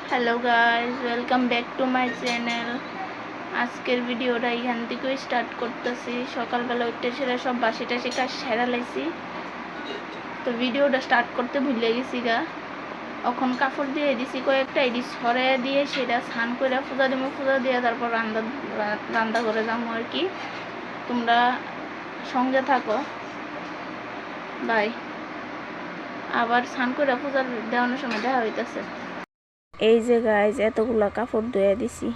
Hello guys, welcome back to my channel. আজকের ভিডিওটা এখান থেকে স্টার্ট করতেছি। সকালবেলা উঠতে সেরা সব বাসি টাসি কাজ সেরা লাইছি, তো ভিডিওটা স্টার্ট করতে ভুলে গেছি গা। এখন কাপড় দিয়ে দিছি কয়েকটা, এটি সরে দিয়ে সেটা স্নান করে পূজা দিব, পূজা দিয়ে তারপর রান্না করে যাবো আর কি। তোমরা সঙ্গে থাকো, বাই। আবার স্নান করে পূজা দেওয়ানোর সময় দেখা হইতেছে। এই যে গাইজ, এতগুলা কাপড় ধুয়ে দিছি।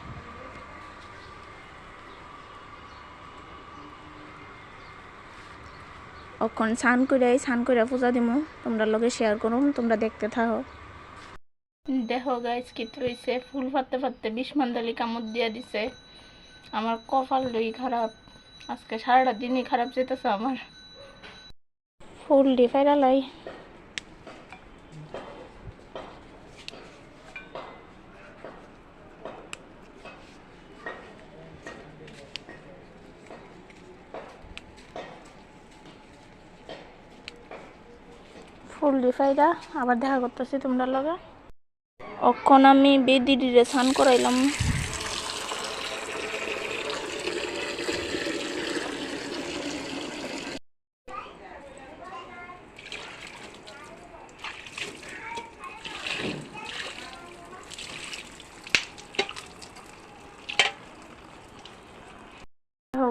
অখন স্নান করে পূজা দিমু, তোমরা লগে শেয়ার করুম, তোমরা দেখতে থাকো। দেখো গাইজ কি হয়েছে, ফুল ফাটতে ফাটতে বিষ্মান্দালি কামড় দিয়া দিছে। আমার কপাল লই খারাপ, আজকে সারাটা দিনই খারাপ যেতেছে আমার। ফুল দি ফেরালাই ফুল দি ফাইরা আবার দেখা করতেছি তোমরা লগে। অখন আমি বেদিরে স্নান করাইলাম।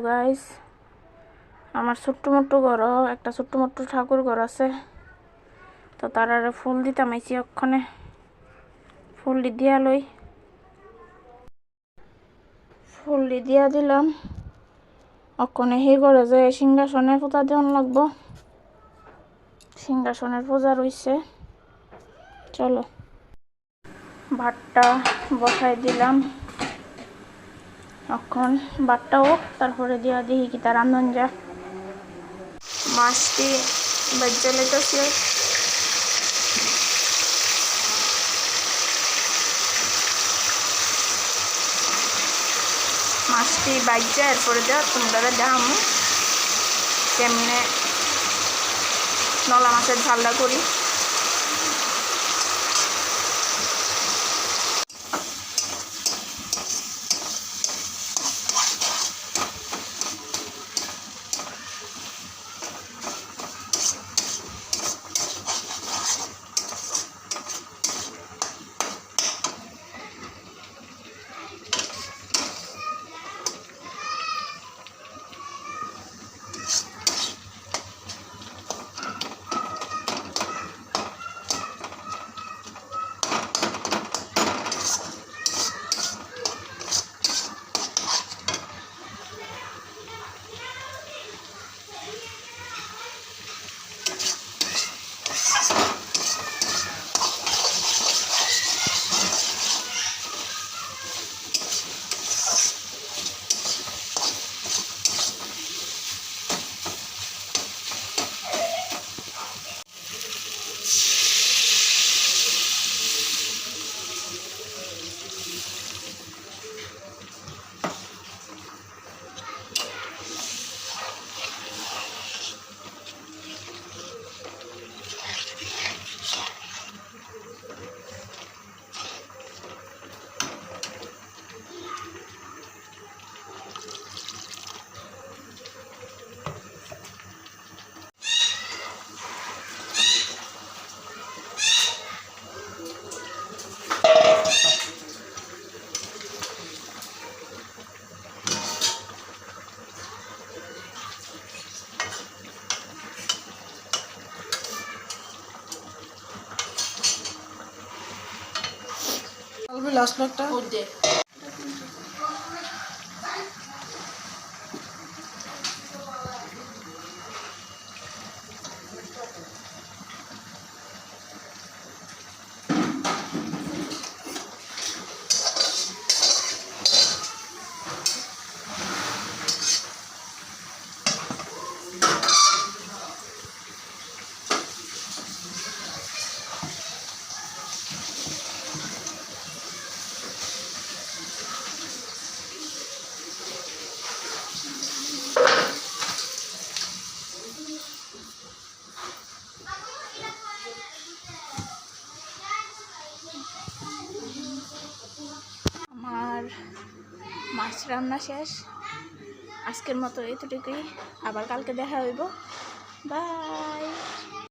গাইস, আমার ছোট্ট মোট্ট ঘর, একটা ছোট্ট মোট্ট ঠাকুর ঘর আছে, তো তার ফুল দিতাম আইছি। অক্ষণে ফুল দিয়া লই, ফুল দিয়া দিলাম। অক্ষণে সেই ঘরে যে সিংহাসনের পূজা দেওয়ান লাগবো, সিংহাসনের পূজা রইছে। চলো, ভাতটা বসাই দিলাম। এখন ভাতটা হোক, তারপরে দিয়া দিই কি তার রান্ধন যা। মাছটি বাজ্যা লেগেছে, মাছটি বাজ্যা, এরপরে যা তোমরা দেখামু কেমনে নলা মাছের ঝালটা করি। লাস্ট একটা মাছ রান্না শেষ। আজকের মতো এতটুকুই, আবার কালকে দেখা হইব। বাই।